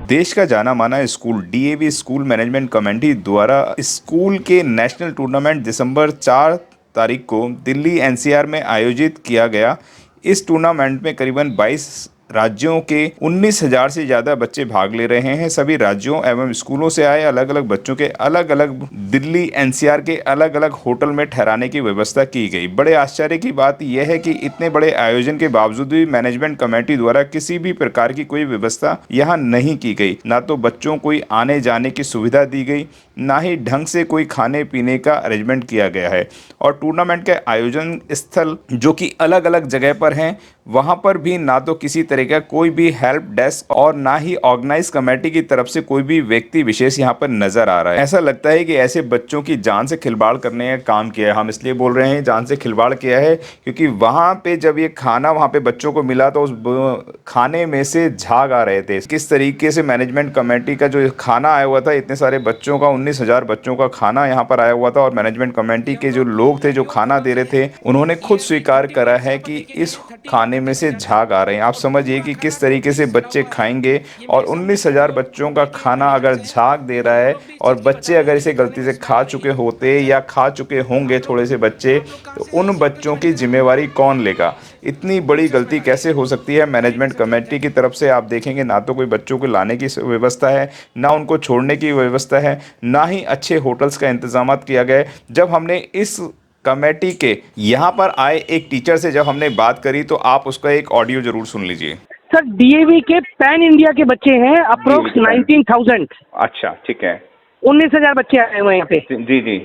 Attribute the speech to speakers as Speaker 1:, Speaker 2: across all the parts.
Speaker 1: देश का जाना माना school DAV school management committee द्वारा स्कूल के नेशनल टूर्नामेंट दिसंबर 4 तारीख को दिल्ली एनसीआर में आयोजित किया गया। इस टूर्नामेंट में करीबन 22 राज्यों के 19,000 से ज़्यादा बच्चे भाग ले रहे हैं। सभी राज्यों एवं स्कूलों से आए अलग अलग बच्चों के अलग अलग दिल्ली एनसीआर के अलग अलग होटल में ठहराने की व्यवस्था की गई। बड़े आश्चर्य की बात यह है कि इतने बड़े आयोजन के बावजूद भी मैनेजमेंट कमेटी द्वारा किसी भी प्रकार की कोई व्यवस्था यहाँ नहीं की गई। ना तो बच्चों को आने जाने की सुविधा दी गई, ना ही ढंग से कोई खाने पीने का अरेंजमेंट किया गया है। और टूर्नामेंट के आयोजन स्थल जो कि अलग अलग जगह पर हैं, वहां पर भी ना तो किसी तरह का कोई भी हेल्प डेस्क और ना ही ऑर्गेनाइज कमेटी की तरफ से कोई भी व्यक्ति विशेष यहाँ पर नजर आ रहा है। ऐसा लगता है कि ऐसे बच्चों की जान से खिलवाड़ करने का काम किया है। हम इसलिए बोल रहे हैं जान से खिलवाड़ किया है क्योंकि वहां पे जब ये खाना वहां पे बच्चों को मिला तो उस खाने में से झाग आ रहे थे। किस तरीके से मैनेजमेंट कमेटी का जो खाना आया हुआ था, इतने सारे बच्चों का 19,000 बच्चों का खाना यहाँ पर आया हुआ था और मैनेजमेंट कमेटी के जो लोग थे जो खाना दे रहे थे, उन्होंने खुद स्वीकार करा है कि इस खाने में से झाग आ रहे हैं। आप समझिए कि किस तरीके से बच्चे खाएंगे। और 19,000 बच्चों का खाना अगर झाग दे रहा है और बच्चे अगर इसे गलती से खा चुके होते या खा चुके होंगे थोड़े से बच्चे, तो उन बच्चों की जिम्मेवारी कौन लेगा? इतनी बड़ी गलती कैसे हो सकती है मैनेजमेंट कमेटी की तरफ से? आप देखेंगे ना तो कोई बच्चों को लाने की व्यवस्था है, ना उनको छोड़ने की व्यवस्था है, ना ही अच्छे होटल्स का इंतजाम किया गया है। जब हमने इस कमेटी के यहाँ पर आए एक टीचर से जब हमने बात करी तो आप उसका एक ऑडियो जरूर सुन लीजिए।
Speaker 2: सर, डीएवी के पैन इंडिया के बच्चे हैं, अप्रोक्स 19,000।
Speaker 1: अच्छा, ठीक है।
Speaker 2: 19,000 बच्चे आए हुए हैं यहाँ पे,
Speaker 1: जी जी,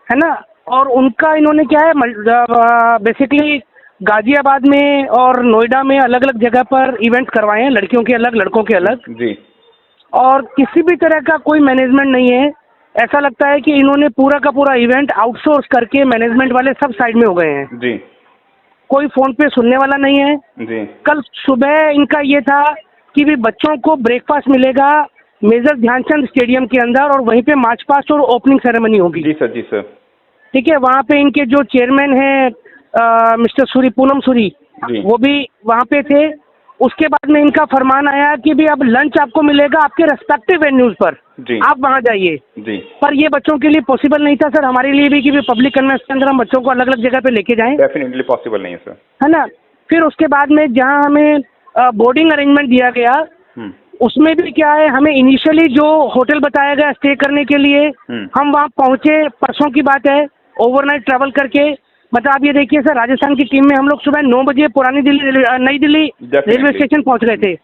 Speaker 2: है ना। और उनका इन्होंने क्या है, बेसिकली गाजियाबाद में और नोएडा में अलग अलग जगह पर इवेंट्स करवाए हैं, लड़कियों के अलग लड़कों के अलग।
Speaker 1: जी।
Speaker 2: और किसी भी तरह का कोई मैनेजमेंट नहीं है। ऐसा लगता है कि इन्होंने पूरा का पूरा इवेंट आउटसोर्स करके मैनेजमेंट वाले सब साइड में हो गए हैं।
Speaker 1: जी
Speaker 2: कोई फोन पे सुनने वाला नहीं है।
Speaker 1: जी।
Speaker 2: कल सुबह इनका ये था कि भी बच्चों को ब्रेकफास्ट मिलेगा मेजर ध्यानचंद स्टेडियम के अंदर और वहीं पे मार्च पास्ट और ओपनिंग सेरेमनी होगी।
Speaker 1: जी सर, जी सर।
Speaker 2: ठीक है, वहाँ पे इनके जो चेयरमैन हैं मिस्टर सूरी, पूनम सूरी, वो भी वहाँ पे थे। उसके बाद में इनका फरमान आया कि भी अब लंच आपको मिलेगा आपके रेस्पेक्टिव वेन्यूज पर, आप वहाँ जाइए। पर ये बच्चों के लिए पॉसिबल नहीं था सर, हमारे लिए भी कि भी पब्लिक कन्वेंस के अंदर हम बच्चों को अलग अलग जगह पे लेके जाएं।
Speaker 1: डेफिनेटली पॉसिबल नहीं है सर, है
Speaker 2: ना। फिर उसके बाद में जहाँ हमें बोर्डिंग अरेंजमेंट दिया गया, उसमें भी क्या है, हमें इनिशियली जो होटल बताया गया स्टे करने के लिए, हम वहाँ पहुँचे, परसों की बात है, ओवरनाइट ट्रैवल करके। मतलब आप ये देखिए सर, राजस्थान की टीम में हम लोग सुबह 9 बजे पुरानी दिल्ली नई दिल्ली रेलवे स्टेशन पहुंच गए थे।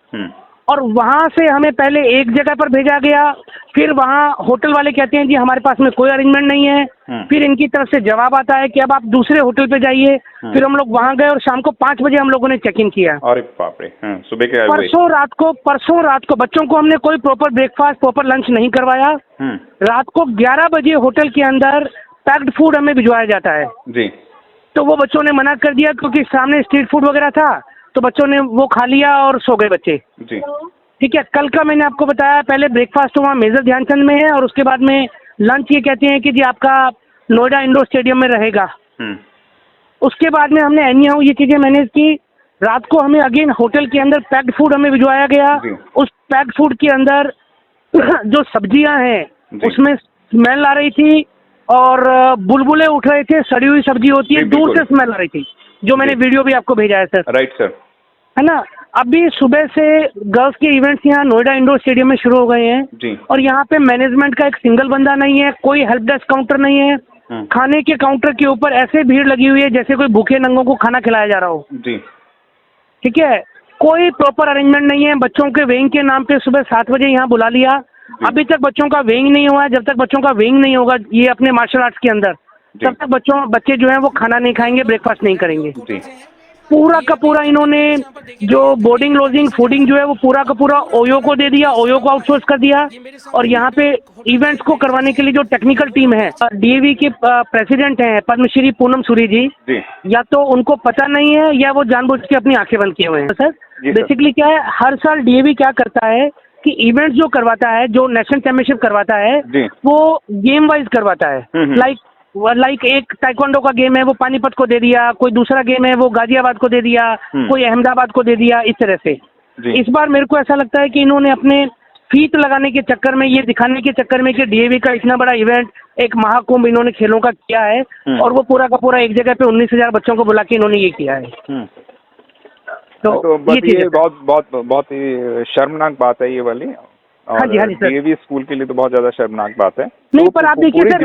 Speaker 2: और वहां से हमें पहले एक जगह पर भेजा गया, फिर वहां होटल वाले कहते हैं जी हमारे पास में कोई अरेंजमेंट नहीं है। फिर इनकी तरफ से जवाब आता है कि अब आप दूसरे होटल पे जाइए। फिर हम लोग वहां गए और शाम को 5 बजे हम लोगों ने चेक इन किया।
Speaker 1: अरे बाप रे, सुबह के
Speaker 2: परसों रात को बच्चों को हमने कोई प्रॉपर ब्रेकफास्ट, प्रॉपर लंच नहीं करवाया। रात को 11 बजे होटल के अंदर पैक्ड फूड हमें भिजवाया जाता है
Speaker 1: जी।
Speaker 2: तो वो बच्चों ने मना कर दिया क्योंकि सामने स्ट्रीट फूड वगैरह था, तो बच्चों ने वो खा लिया और सो गए बच्चे।
Speaker 1: जी।
Speaker 2: ठीक है, कल का मैंने आपको बताया, पहले ब्रेकफास्ट वहाँ मेजर ध्यानचंद में है और उसके बाद में लंच ये कहते हैं कि जी आपका नोएडा इंडोर स्टेडियम में रहेगा। उसके बाद में हमने एनी हाउ ये चीजें मैनेज की। रात को हमें अगेन होटल के अंदर पैक्ड फूड हमें भिजवाया गया। उस पैक्ड फूड के अंदर जो सब्जियां हैं उसमें स्मेल आ रही थी और बुलबुले उठ रहे थे, सड़ी हुई सब्जी होती है, दूर से स्मेल आ रही थी, जो मैंने वीडियो भी आपको भेजा है सर।
Speaker 1: राइट सर,
Speaker 2: है ना। अभी सुबह से गर्ल्स के इवेंट्स यहाँ नोएडा इंडोर स्टेडियम में शुरू हो गए हैं और यहाँ पे मैनेजमेंट का एक सिंगल बंदा नहीं है, कोई हेल्प डेस्क काउंटर नहीं है। खाने के काउंटर के ऊपर ऐसे भीड़ लगी हुई है जैसे कोई भूखे नंगों को खाना खिलाया जा रहा हो। ठीक है, कोई प्रॉपर अरेंजमेंट नहीं है। बच्चों के वेइंग के नाम पे सुबह 7 बजे यहाँ बुला लिया, अभी तक बच्चों का वेइंग नहीं हुआ है। जब तक बच्चों का वेइंग नहीं होगा ये अपने मार्शल आर्ट्स के अंदर, तब तक बच्चे जो हैं वो खाना नहीं खाएंगे, ब्रेकफास्ट नहीं करेंगे। पूरा का पूरा इन्होंने जो बोर्डिंग, लॉजिंग, फूडिंग जो है वो पूरा का पूरा ओयो को दे दिया, ओयो को आउटसोर्स कर दिया। और यहाँ पे इवेंट्स को करवाने के लिए जो टेक्निकल टीम है, डीएवी के प्रेसिडेंट हैं पद्मश्री पूनम सूरी जी, या तो उनको पता नहीं है या वो जानबूझ के अपनी आंखें बंद किए हुए हैं। सर बेसिकली क्या है, हर साल डीएवी क्या करता है कि इवेंट्स जो करवाता है, जो नेशनल चैंपियनशिप करवाता है, वो गेम वाइज करवाता है। लाइक एक ताइक्वांडो का गेम है वो पानीपत को दे दिया, कोई दूसरा गेम है वो गाजियाबाद को दे दिया, कोई अहमदाबाद को दे दिया, इस तरह से। इस बार मेरे को ऐसा लगता है कि इन्होंने अपने फीत लगाने के चक्कर में, ये दिखाने के चक्कर में कि डीएवी का इतना बड़ा इवेंट, एक महाकुंभ इन्होंने खेलों का किया है और वो पूरा का पूरा एक जगह पे 19,000 बच्चों को बुला के इन्होंने ये किया है।
Speaker 3: तो बस ये बहुत बहुत बहुत ही शर्मनाक बात है ये वाली।
Speaker 2: हाँ जी सर।
Speaker 3: डीएवी स्कूल के लिए तो बहुत ज्यादा शर्मनाक बात है।
Speaker 2: नहीं,
Speaker 3: तो
Speaker 2: पर आप देखिए सर,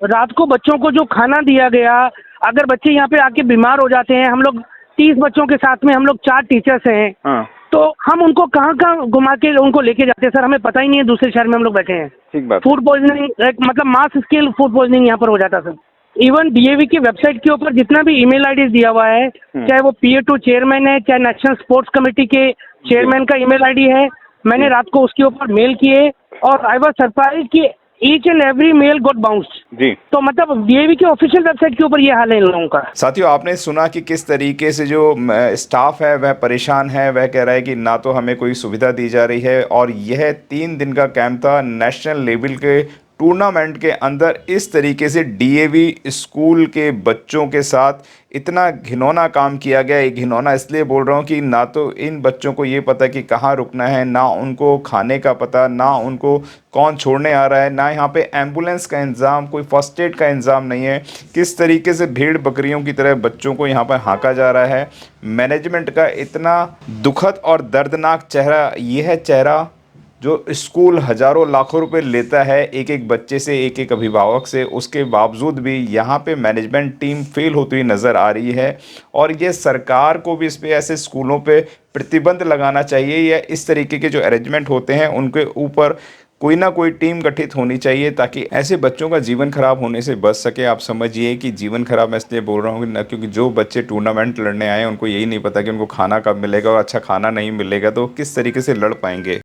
Speaker 2: रात को बच्चों को जो खाना दिया गया, अगर बच्चे यहाँ पे आके बीमार हो जाते हैं, हम लोग 30 बच्चों के साथ में हम लोग 4 टीचर्स हैं, तो हम उनको कहाँ कहाँ घुमा के उनको लेके जाते हैं सर, हमें पता ही नहीं है, दूसरे शहर में हम लोग बैठे हैं।
Speaker 3: ठीक बात।
Speaker 2: फूड पॉइजनिंग, मतलब मास स्केल फूड पॉइजनिंग यहाँ पर हो जाता सर। इवन डीएवी की वेबसाइट के ऊपर जितना भी ईमेल आईडी दिया हुआ है, चाहे वो PA2 चेयरमैन है, चाहे नेशनल स्पोर्ट्स कमेटी के चेयरमैन का ईमेल आईडी है, मैंने रात को उसके ऊपर मेल किए और आई वाज सरप्राइज कि each and every mail got bounced.
Speaker 3: जी।
Speaker 2: तो मतलब डीएवी की ऑफिशियल वेबसाइट के ऊपर ये हाल है इन लोगों का।
Speaker 1: साथियों, आपने सुना कि किस तरीके से जो स्टाफ है वह परेशान है, वह कह रहा है कि ना तो हमें कोई सुविधा दी जा रही है, और यह 3 दिन का कैंप था। नेशनल लेवल के टूर्नामेंट के अंदर इस तरीके से डीएवी स्कूल के बच्चों के साथ इतना घिनौना काम किया गया। ये घिनौना इसलिए बोल रहा हूँ कि ना तो इन बच्चों को ये पता कि कहाँ रुकना है, ना उनको खाने का पता, ना उनको कौन छोड़ने आ रहा है, ना यहाँ पे एम्बुलेंस का इंतज़ाम, कोई फर्स्ट एड का इंतज़ाम नहीं है। किस तरीके से भेड़ बकरियों की तरह बच्चों को यहाँ पर हाँका जा रहा है। मैनेजमेंट का इतना दुखद और दर्दनाक चेहरा, यह है चेहरा जो स्कूल हज़ारों लाखों रुपए लेता है एक एक बच्चे से, एक एक अभिभावक से, उसके बावजूद भी यहाँ पे मैनेजमेंट टीम फेल होती हुई नज़र आ रही है। और ये सरकार को भी इस पे, ऐसे स्कूलों पे प्रतिबंध लगाना चाहिए, या इस तरीके के जो अरेंजमेंट होते हैं उनके ऊपर कोई ना कोई टीम गठित होनी चाहिए, ताकि ऐसे बच्चों का जीवन खराब होने से बच सके। आप समझिए कि जीवन खराब मैं इसलिए बोल रहा हूँ ना, क्योंकि जो बच्चे टूर्नामेंट लड़ने आए हैं उनको यही नहीं पता कि उनको खाना कब मिलेगा, और अच्छा खाना नहीं मिलेगा तो किस तरीके से लड़ पाएंगे।